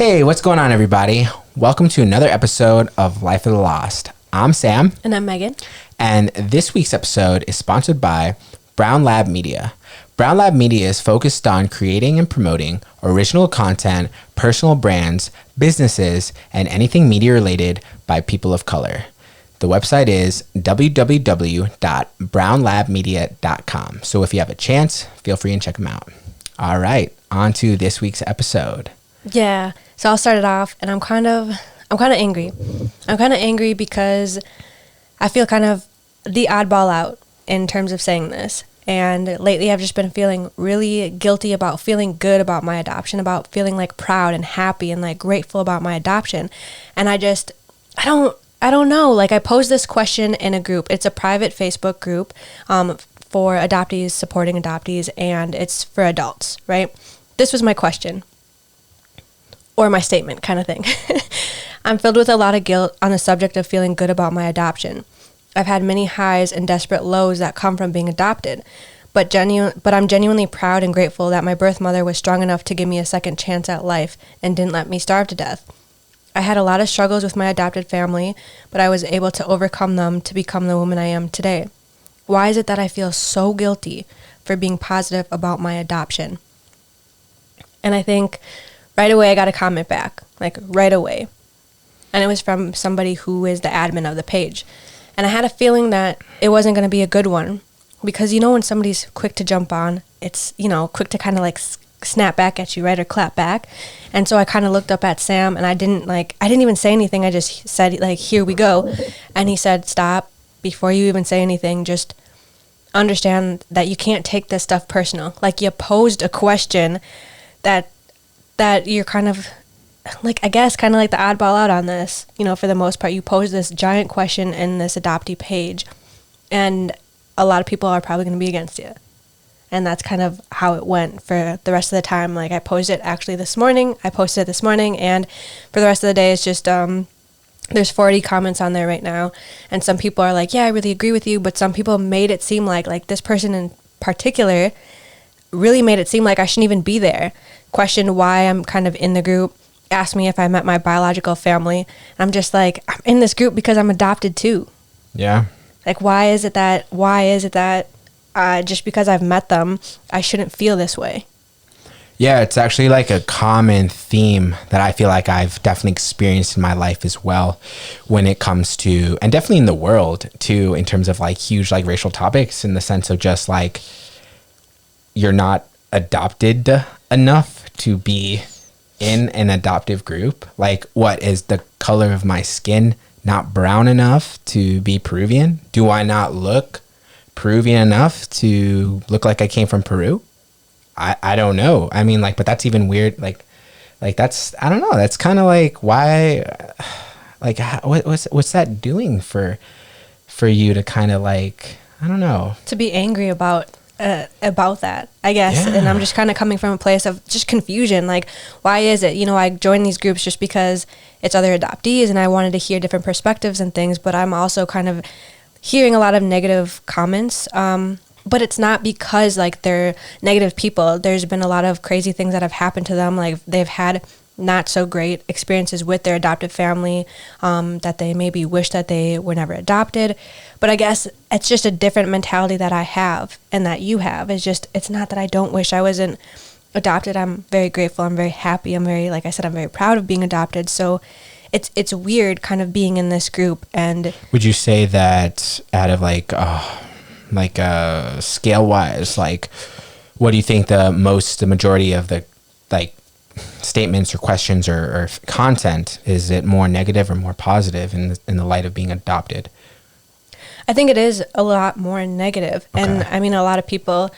Hey, what's going on, everybody? Welcome to another episode of Life of the Lost. I'm Sam. And I'm Megan. And this week's episode is sponsored by Brown Lab Media. Brown Lab Media is focused on creating and promoting original content, personal brands, businesses, and anything media related by people of color. The website is www.brownlabmedia.com. So if you have a chance, feel free and check them out. All right, on to this week's episode. Yeah, so I'll start it off, and I'm kind of angry. I'm kind of angry because I feel kind of the oddball out in terms of saying this. And lately I've just been feeling really guilty about feeling good about my adoption, about feeling like proud and happy and like grateful about my adoption. And I don't know. Like, I posed this question in a group. It's a private Facebook group for adoptees, supporting adoptees, and it's for adults, right? This was my question. Or my statement kind of thing. I'm filled with a lot of guilt on the subject of feeling good about my adoption. I've had many highs and desperate lows that come from being adopted, but I'm genuinely proud and grateful that my birth mother was strong enough to give me a second chance at life and didn't let me starve to death. I had a lot of struggles with my adopted family, but I was able to overcome them to become the woman I am today. Why is it that I feel so guilty for being positive about my adoption? And I think right away I got a comment back, like right away. And it was from somebody who is the admin of the page. And I had a feeling that it wasn't going to be a good one because, when somebody's quick to jump on, it's, quick to kind of like snap back at you, right? Or clap back. And so I kind of looked up at Sam and I didn't even say anything. I just said, like, here we go. And he said, stop, before you even say anything, just understand that you can't take this stuff personal. Like, you posed a question that you're kind of like, I guess, kind of like the oddball out on this, for the most part. You pose this giant question in this adoptee page, and a lot of people are probably going to be against you. And that's kind of how it went for the rest of the time. Like, I posted it actually this morning. And for the rest of the day, it's just, there's 40 comments on there right now. And some people are like, yeah, I really agree with you. But some people made it seem like this person in particular really made it seem like I shouldn't even be there. Questioned why I'm kind of in the group. Asked me if I met my biological family. I'm just like, I'm in this group because I'm adopted too. Yeah. Like, why is it that just because I've met them, I shouldn't feel this way? Yeah, it's actually like a common theme that I feel like I've definitely experienced in my life as well when it comes to, and definitely in the world too, in terms of like huge like racial topics, in the sense of just like, you're not adopted enough to be in an adoptive group. Like, what is the color of my skin not brown enough to be Peruvian? Do I not look Peruvian enough to look like I came from Peru? I don't know. I mean, like, but that's even weird. Like that's, I don't know. That's kind of like, why, like, what's that doing for you to kind of like, I don't know. To be angry about that, I guess. Yeah. And I'm just kind of coming from a place of just confusion. Like, why is it, I joined these groups just because it's other adoptees and I wanted to hear different perspectives and things, but I'm also kind of hearing a lot of negative comments. But it's not because like they're negative people. There's been a lot of crazy things that have happened to them. Like, they've had not so great experiences with their adoptive family, that they maybe wish that they were never adopted. But I guess it's just a different mentality that I have and that you have. It's not that I don't wish I wasn't adopted. I'm very grateful. I'm very happy. Like I said, I'm very proud of being adopted. So it's weird kind of being in this group. And would you say that out of like scale wise, like, what do you think the majority of the like statements or questions or content, is it more negative or more positive in the light of being adopted? I think it is a lot more negative. Okay. And I mean, a lot of people,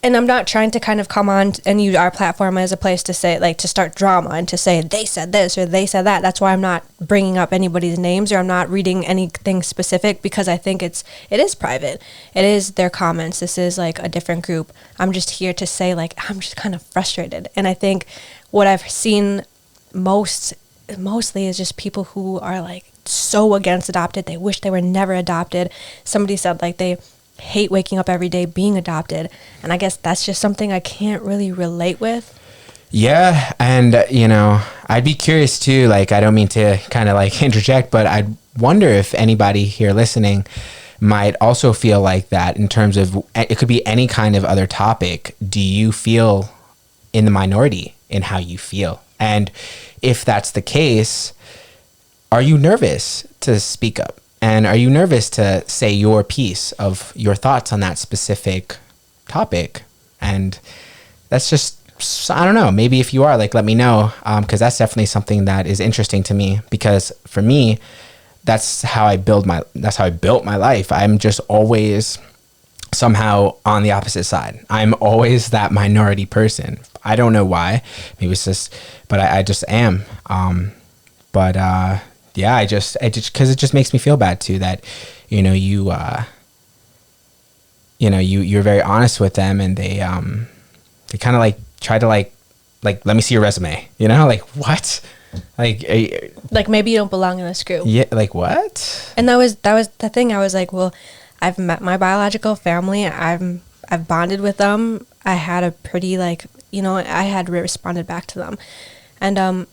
and I'm not trying to kind of come on and use our platform as a place to say, like, to start drama and to say they said this or they said that. That's why I'm not bringing up anybody's names or I'm not reading anything specific, because I think it is private. It is their comments. This is like a different group. I'm just here to say, like, I'm just kind of frustrated. And I think what I've seen mostly is just people who are like so against adopted. They wish they were never adopted. Somebody said like they hate waking up every day being adopted. And I guess that's just something I can't really relate with. Yeah. And, I'd be curious too. Like, I don't mean to kind of like interject, but I'd wonder if anybody here listening might also feel like that in terms of it could be any kind of other topic. Do you feel in the minority in how you feel? And if that's the case, are you nervous to speak up? And are you nervous to say your piece of your thoughts on that specific topic? And that's just, I don't know, maybe if you are, like, let me know, because that's definitely something that is interesting to me, because for me, that's how I built my life. I'm just always somehow on the opposite side. I'm always that minority person. I don't know why. Maybe it's just, but I just am. Yeah, I just because it just makes me feel bad too that, you're very honest with them, and they kind of like try to like let me see your resume, like what? Like maybe you don't belong in this group. Yeah, like what? And that was the thing. I was like, well, I've met my biological family. I've bonded with them. I had a pretty I had responded back to them, and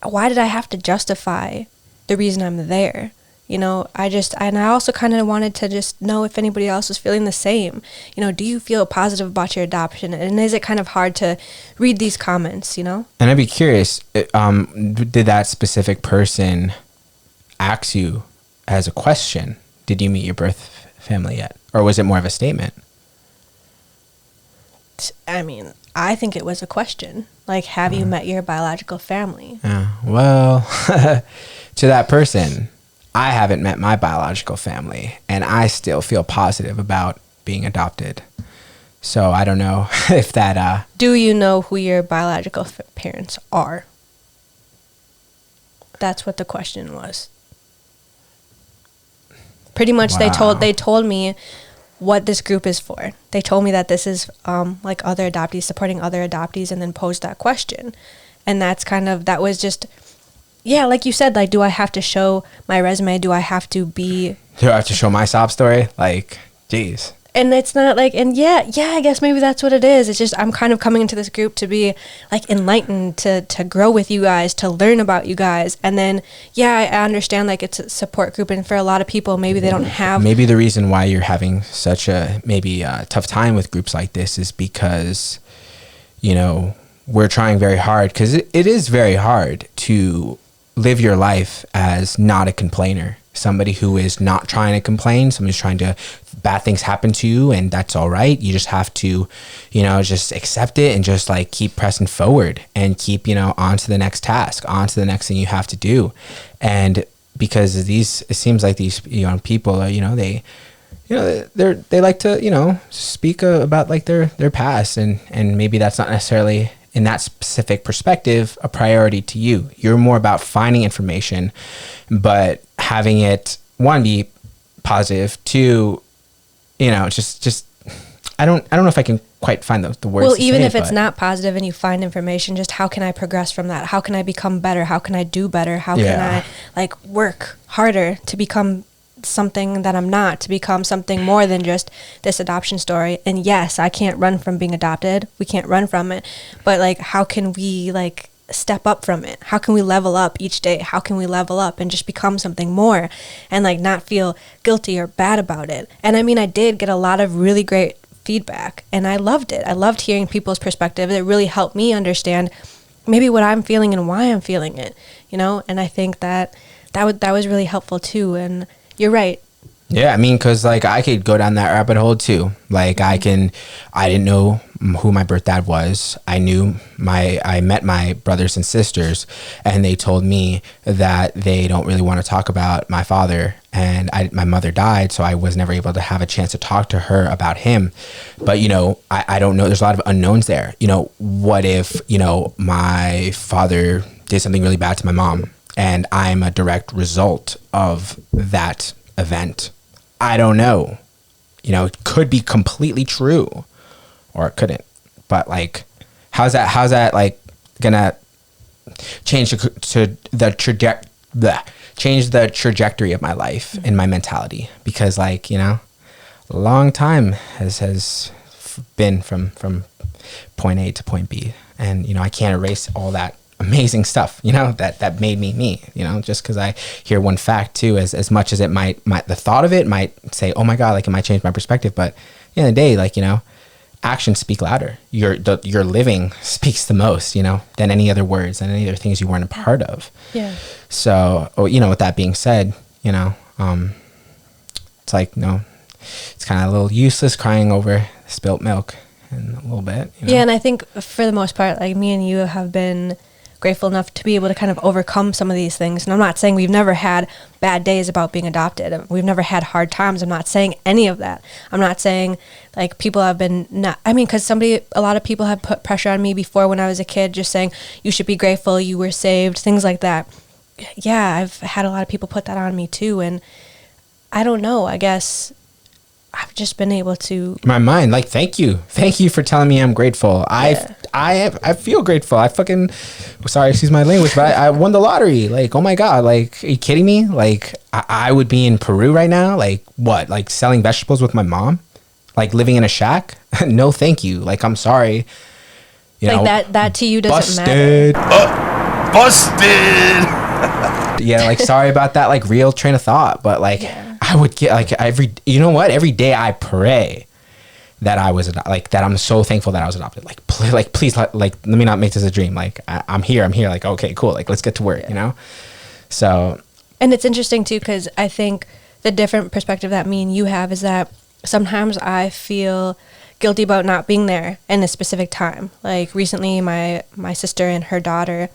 why did I have to justify the reason I'm there? And I also kind of wanted to just know if anybody else was feeling the same. Do you feel positive about your adoption? And is it kind of hard to read these comments, And I'd be curious, did that specific person ask you as a question, did you meet your birth family yet? Or was it more of a statement? I mean, I think it was a question. Like, have you met your biological family? Well, to that person, I haven't met my biological family, and I still feel positive about being adopted. So I don't know if that... Do you know who your biological parents are? That's what the question was. Pretty much, wow. They told me what this group is for. They told me that this is like other adoptees, supporting other adoptees, and then posed that question. And that was just... Yeah, like you said, like, do I have to show my resume? Do I have to show my sob story? Like, geez. And it's not like, and yeah, I guess maybe that's what it is. It's just, I'm kind of coming into this group to be like enlightened, to grow with you guys, to learn about you guys. And then, yeah, I understand like it's a support group. And for a lot of people, maybe they don't have. Maybe the reason why you're having such a tough time with groups like this is because, we're trying very hard, because it is very hard to live your life as not a complainer, somebody who is not trying to complain, somebody who's trying to, bad things happen to you, and that's all right. You just have to, just accept it and just like keep pressing forward and keep, on to the next task, on to the next thing you have to do. And because it seems like these, people, they like to, speak about like their past, and maybe that's not necessarily, in that specific perspective, a priority to you. You're more about finding information, but having it, one, be positive, two, just I don't know if I can quite find the words. Well, even if it's not positive and you find information, just how can I progress from that? How can I become better? How can I do better? How can I like work harder to become something that I'm not, to become something more than just this adoption story? And yes, I can't run from being adopted. We can't run from it. But like, how can we like step up from it? How can we level up each day? How can we level up and just become something more and like not feel guilty or bad about it? And I mean, I did get a lot of really great feedback, and I loved it. I loved hearing people's perspective. It really helped me understand maybe what I'm feeling and why I'm feeling it, and I think that was really helpful too. And you're right. Yeah, I mean, because like I could go down that rabbit hole too. Like I didn't know who my birth dad was. I met my brothers and sisters, and they told me that they don't really want to talk about my father. And my mother died, so I was never able to have a chance to talk to her about him. But, I don't know. There's a lot of unknowns there. What if, my father did something really bad to my mom, and I'm a direct result of that event? I don't know. It could be completely true, or it couldn't. But like, how's that like gonna change change the trajectory of my life and my mentality? Because like, a long time has been from point A to point B, and I can't erase all that amazing stuff, that made me, just because I hear one fact too, as much as it might the thought of it might say, oh my God, like it might change my perspective, but at the end of the day, like, actions speak louder. Your living speaks the most, than any other words and any other things you weren't a part of. Yeah. So, with that being said, it's like, it's kind of a little useless crying over spilt milk in a little bit. Yeah, and I think for the most part, like me and you have been grateful enough to be able to kind of overcome some of these things. And I'm not saying we've never had bad days about being adopted. We've never had hard times. I'm not saying any of that. I'm not saying like people have been because a lot of people have put pressure on me before when I was a kid, just saying you should be grateful, you were saved, things like that. Yeah, I've had a lot of people put that on me too. And I don't know, I guess I've just been able to my mind, like, thank you for telling me I'm grateful. Yeah. I feel grateful. I fucking, sorry, excuse my language, but I won the lottery. Like, oh my God, like, are you kidding me? Like, I would be in Peru right now. Like, what? Like selling vegetables with my mom? Like living in a shack? No, thank you. Like, I'm sorry. That to you doesn't busted. matter. Busted. Yeah, like, sorry about that, like, real train of thought, but like, Yeah. I would get like every day I pray that I was that I'm so thankful that I was adopted. Like, please, let me not make this a dream. Like, I'm here. Like, okay, cool. Like, let's get to work. So. And it's interesting too, because I think the different perspective that me and you have is that sometimes I feel guilty about not being there in a specific time. Like recently, my sister and her daughter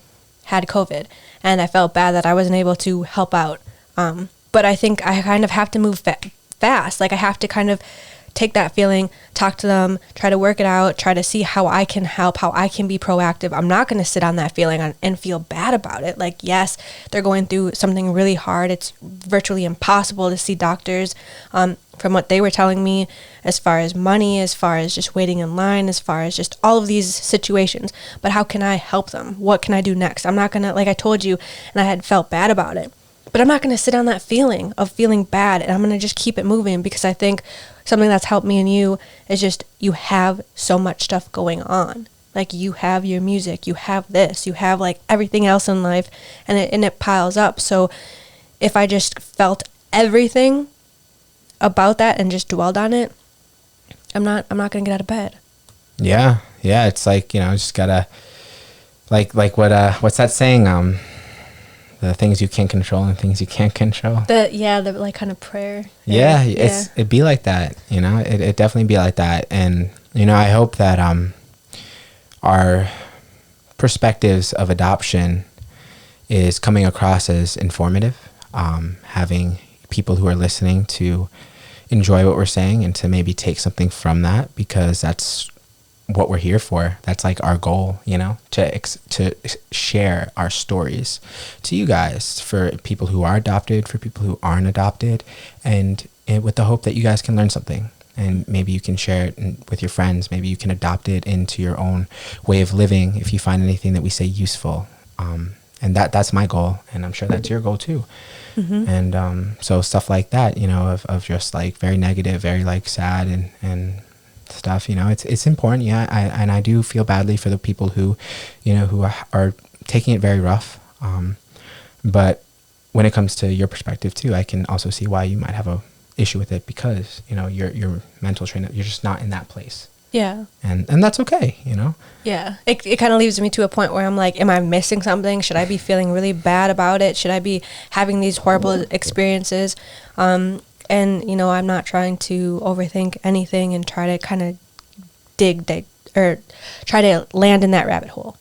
had COVID, and I felt bad that I wasn't able to help out. But I think I kind of have to move fast. Like, I have to kind of take that feeling, talk to them, try to work it out, try to see how I can help, how I can be proactive. I'm not going to sit on that feeling and feel bad about it. Like, yes, they're going through something really hard. It's virtually impossible to see doctors. From what they were telling me, as far as money, as far as just waiting in line, as far as just all of these situations. But how can I help them? What can I do next? I'm not going to, like I told you, and I had felt bad about it. But I'm not going to sit on that feeling of feeling bad, and I'm going to just keep it moving, because I think something that's helped me and you is just you have so much stuff going on. Like, you have your music, you have this, you have like everything else in life, and it piles up. So if I just felt everything about that and just dwelled on it, I'm not going to get out of bed. Yeah. It's like, just gotta like what's that saying? The things you can't control and things you can't control. The like kind of prayer. Yeah. It'd be like that, it definitely be like that. And, I hope that, our perspectives of adoption is coming across as informative, having people who are listening to enjoy what we're saying and to maybe take something from that, because that's what we're here for. That's like our goal, to share our stories to you guys, for people who are adopted, for people who aren't adopted, and with the hope that you guys can learn something, and maybe you can share it with your friends. Maybe you can adopt it into your own way of living if you find anything that we say useful. And that's my goal, and I'm sure that's your goal too. Mm-hmm. And so stuff like that, of just like very negative, very like sad and stuff, it's important. Yeah. I do feel badly for the people who are taking it very rough. But when it comes to your perspective too, I can also see why you might have a issue with it, because, your mental train, you're just not in that place. Yeah. And that's okay, Yeah. It kind of leaves me to a point where I'm like, am I missing something? Should I be feeling really bad about it? Should I be having these horrible experiences? And, I'm not trying to overthink anything and try to kind of try to land in that rabbit hole,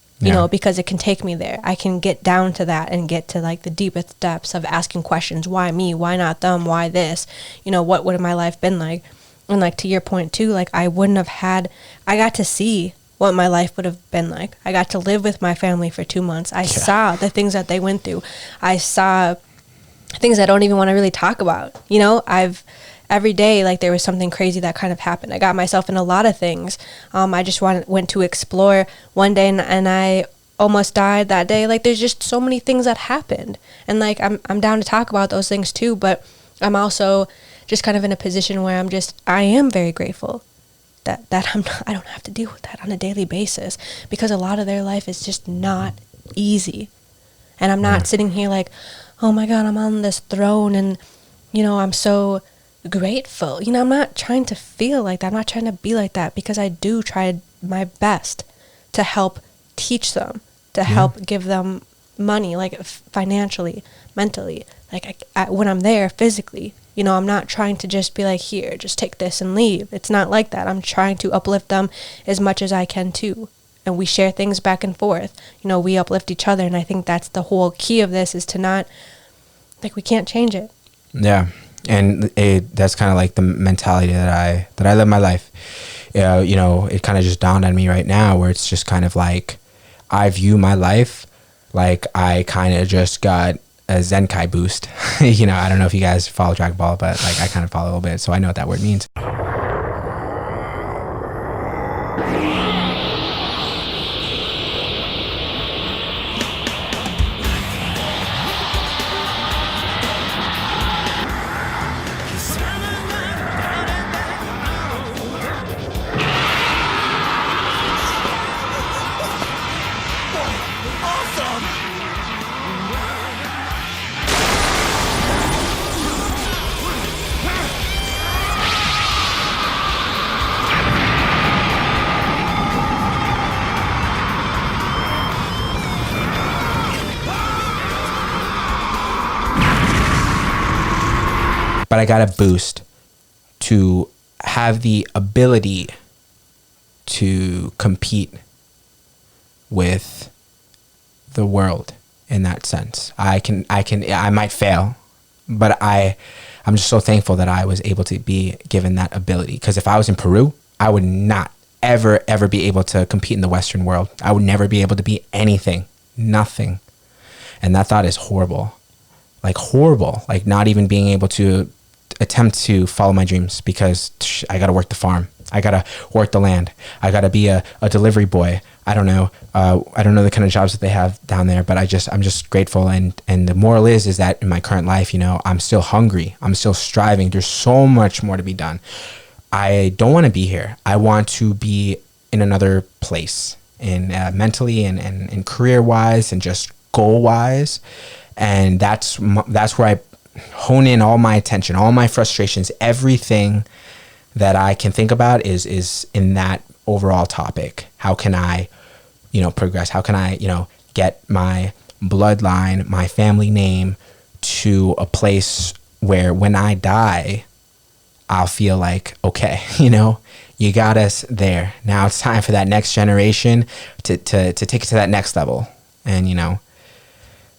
because it can take me there. I can get down to that and get to like the deepest depths of asking questions. Why me? Why not them? Why this? What would have my life been like? And like to your point too, like I got to see what my life would have been like. I got to live with my family for 2 months. I saw the things that they went through. I saw things I don't even want to really talk about. Every day, like there was something crazy that kind of happened. I got myself in a lot of things. I just went to explore one day and I almost died that day. Like there's just so many things that happened. And like I'm down to talk about those things too, but I'm also just kind of in a position where I am very grateful. that I don't have to deal with that on a daily basis, because a lot of their life is just not easy. And I'm not sitting here like, oh my God, I'm on this throne and, you know, I'm so grateful. You know, I'm not trying to feel like that. I'm not trying to be like that, because I do try my best to help teach them, to help give them money, like financially, mentally, like when I'm there physically. You know, I'm not trying to just be like, here, just take this and leave. It's not like that. I'm trying to uplift them as much as I can too. And we share things back and forth. You know, we uplift each other. And I think that's the whole key of this, is to not, like, we can't change it. Yeah. And that's kind of like the mentality that I live my life. You know, it kind of just dawned on me right now, where it's just kind of like, I view my life like I kind of just got a Zenkai boost. You know, I don't know if you guys follow Dragon Ball, but like I kind of follow a little bit, so I know what that word means. But I got a boost to have the ability to compete with the world in that sense. I might fail, but I'm just so thankful that I was able to be given that ability. Because if I was in Peru, I would not ever be able to compete in the Western world. I would never be able to be anything, nothing. And that thought is horrible. Like horrible. Like not even being able to attempt to follow my dreams, because I got to work the farm. I got to work the land. I got to be a delivery boy. I don't know. I don't know the kind of jobs that they have down there, but I'm just grateful. And the moral is that in my current life, you know, I'm still hungry. I'm still striving. There's so much more to be done. I don't want to be here. I want to be in another place, in mentally and career wise and just goal wise. And that's where I hone in all my attention, all my frustrations, everything that I can think about is in that overall topic. How can I, you know, progress? How can I, you know, get my bloodline, my family name to a place where when I die, I'll feel like, okay, you know, you got us there. Now it's time for that next generation to take it to that next level. And, you know,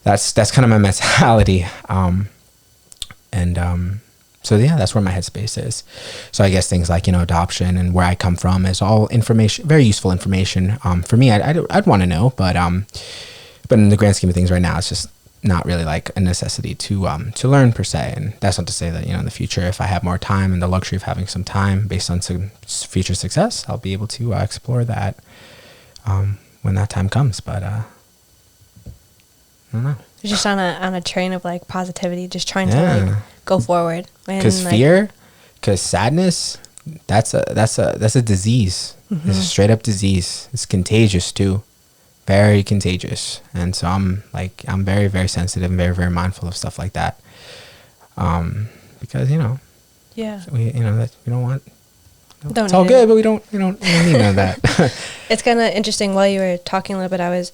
that's kind of my mentality. So yeah, that's where my headspace is. So I guess things like, you know, adoption and where I come from is all information, very useful information. For me, I'd want to know, but in the grand scheme of things right now, it's just not really like a necessity to learn per se. And that's not to say that, you know, in the future, if I have more time and the luxury of having some time based on some future success, I'll be able to explore that when that time comes. But I don't know. You're just on a train of like positivity, just trying to like go forward. Because fear, because sadness, that's a disease. Mm-hmm. It's a straight up disease. It's contagious too, very contagious. And so I'm very, very sensitive and very, very mindful of stuff like that. Because you know, we don't want. It's all good, but we don't need none of that. It's kind of interesting. While you were talking a little bit, I was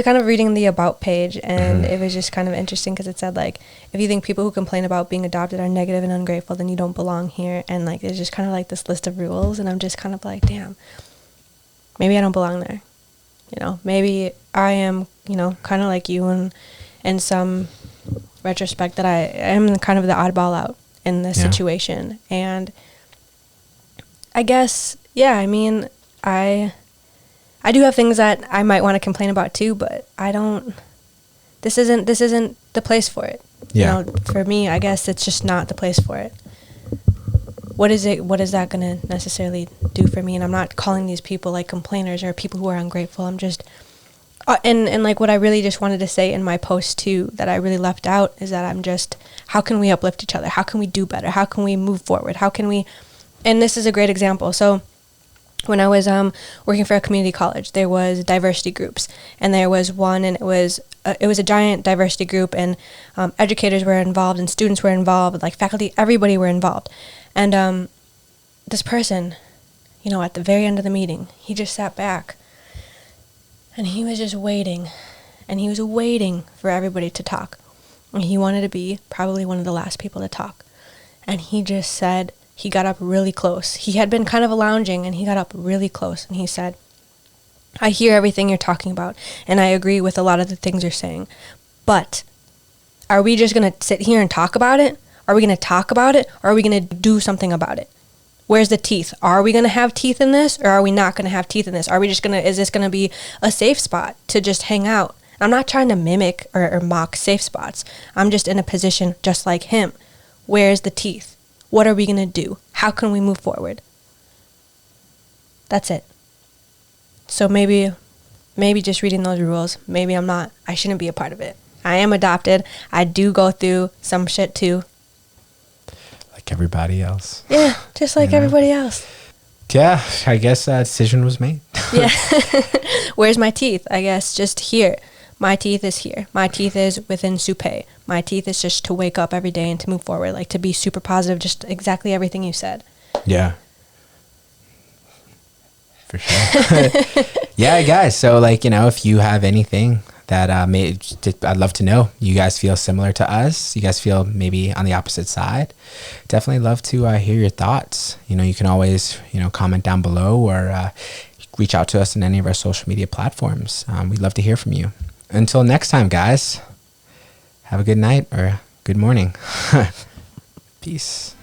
kind of reading the About page, and it was just kind of interesting because it said, like, if you think people who complain about being adopted are negative and ungrateful, then you don't belong here. And, like, it's just kind of like this list of rules, and I'm just kind of like, damn, maybe I don't belong there. You know, maybe I am, you know, kind of like you in some retrospect, that I am kind of the oddball out in this situation. And I guess, yeah, I mean, I do have things that I might want to complain about too, but this isn't the place for it. Yeah. You know, for me, I guess it's just not the place for it. What is that going to necessarily do for me? And I'm not calling these people like complainers or people who are ungrateful. I'm just, and like what I really just wanted to say in my post too, that I really left out, is that I'm just, how can we uplift each other? How can we do better? How can we move forward? How can we, and this is a great example. So when I was working for a community college, there was diversity groups, and there was one, and it was a giant diversity group, and educators were involved, and students were involved, like faculty, everybody were involved, and this person, at the very end of the meeting, he just sat back, and he was just waiting, and he was waiting for everybody to talk, and he wanted to be probably one of the last people to talk, and he just said. He got up really close. He had been kind of lounging, and he got up really close, and he said, I hear everything you're talking about, and I agree with a lot of the things you're saying, but are we just going to sit here and talk about it? Are we going to talk about it, or are we going to do something about it? Where's the teeth? Are we going to have teeth in this, or are we not going to have teeth in this? Is this going to be a safe spot to just hang out? I'm not trying to mimic or mock safe spots. I'm just in a position just like him. Where's the teeth? What are we going to do? How can we move forward? That's it. So maybe just reading those rules, maybe I shouldn't be a part of it. I am adopted. I do go through some shit too. Like everybody else. Yeah, just like everybody else. Yeah, I guess that decision was made. Yeah. Where's my teeth? I guess just here. My teeth is here. My teeth is within Supay. My teeth is just to wake up every day and to move forward, like to be super positive, just exactly everything you said. Yeah. For sure. Yeah, guys. So, if you have anything that I'd love to know. You guys feel similar to us? You guys feel maybe on the opposite side? Definitely love to hear your thoughts. You can always, comment down below or reach out to us on any of our social media platforms. We'd love to hear from you. Until next time, guys, have a good night or good morning. Peace.